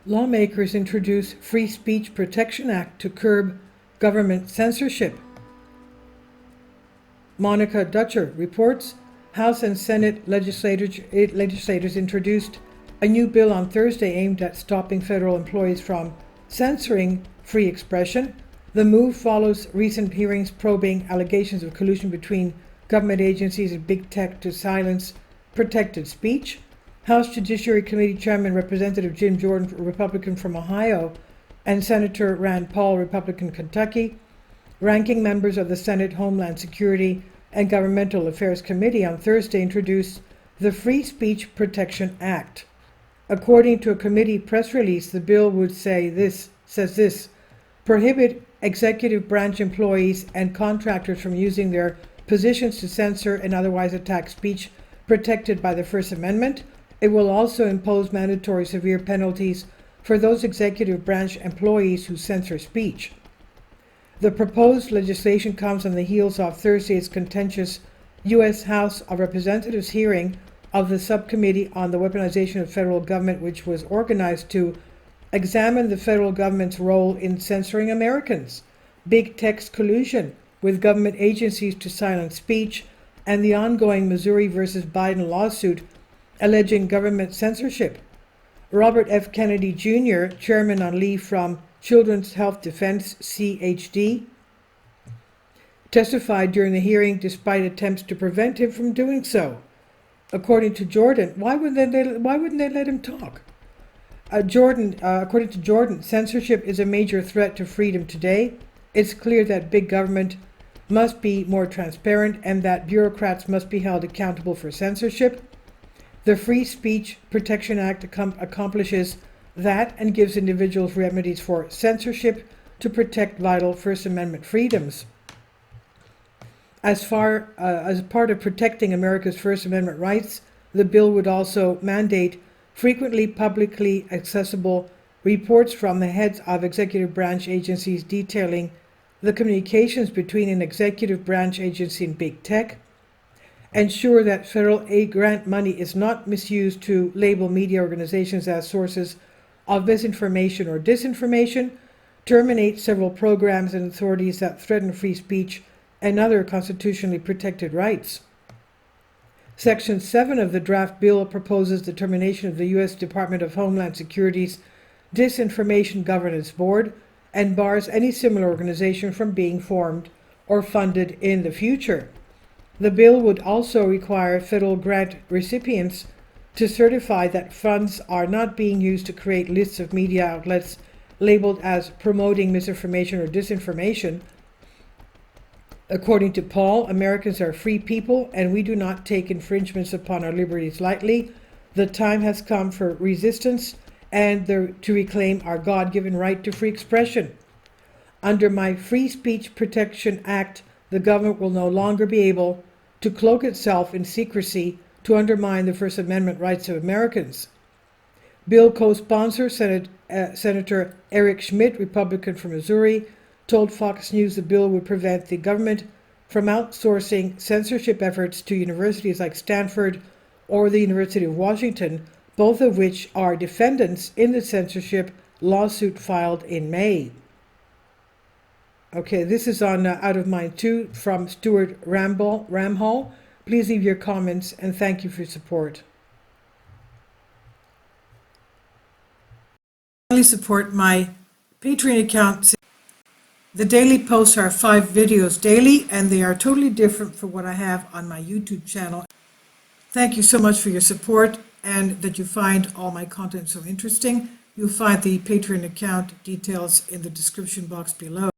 Lawmakers introduce Free Speech Protection Act to curb government censorship. Monica Dutcher reports House and Senate legislators introduced a new bill on Thursday aimed at stopping federal employees from censoring free expression. The move follows recent hearings probing allegations of collusion between government agencies and big tech to silence protected speech. House Judiciary Committee Chairman Representative Jim Jordan, Republican from Ohio, and Senator Rand Paul, Republican, Kentucky, ranking members of the Senate Homeland Security and Governmental Affairs Committee on Thursday introduced the Free Speech Protection Act. According to a committee press release, the bill would says this, prohibit executive branch employees and contractors from using their positions to censor and otherwise attack speech protected by the First Amendment. It will also impose mandatory severe penalties for those executive branch employees who censor speech. The proposed legislation comes on the heels of Thursday's contentious U.S. House of Representatives hearing of the Subcommittee on the Weaponization of Federal Government, which was organized to examine the federal government's role in censoring Americans, big tech's collusion with government agencies to silence speech, and the ongoing Missouri versus Biden lawsuit alleging government censorship. Robert F. Kennedy Jr., chairman on leave from Children's Health Defense, CHD, testified during the hearing despite attempts to prevent him from doing so. According to Jordan, why wouldn't they let him talk? According to Jordan, censorship is a major threat to freedom today. It's clear that big government must be more transparent and that bureaucrats must be held accountable for censorship. The Free Speech Protection Act accomplishes that and gives individuals remedies for censorship to protect vital First Amendment freedoms. As part of protecting America's First Amendment rights, the bill would also mandate frequently publicly accessible reports from the heads of executive branch agencies detailing the communications between an executive branch agency and big tech, ensure that federal aid grant money is not misused to label media organizations as sources of misinformation or disinformation, terminate several programs and authorities that threaten free speech and other constitutionally protected rights. Section 7 of the draft bill proposes the termination of the U.S. Department of Homeland Security's Disinformation Governance Board and bars any similar organization from being formed or funded in the future. The bill would also require federal grant recipients to certify that funds are not being used to create lists of media outlets labeled as promoting misinformation or disinformation. According to Paul, Americans are free people and we do not take infringements upon our liberties lightly. The time has come for resistance and to reclaim our God-given right to free expression. Under my Free Speech Protection Act, the government will no longer be able to cloak itself in secrecy to undermine the First Amendment rights of Americans. Bill co-sponsor Senator Eric Schmidt, Republican from Missouri, told Fox News the bill would prevent the government from outsourcing censorship efforts to universities like Stanford or the University of Washington, both of which are defendants in the censorship lawsuit filed in May. Okay, this is on Out of Mind 2 from Stuart Ramhall. Please leave your comments and thank you for your support. Please support my Patreon account. The daily posts are 5 videos daily and they are totally different from what I have on my YouTube channel. Thank you so much for your support and that you find all my content so interesting. You'll find the Patreon account details in the description box below.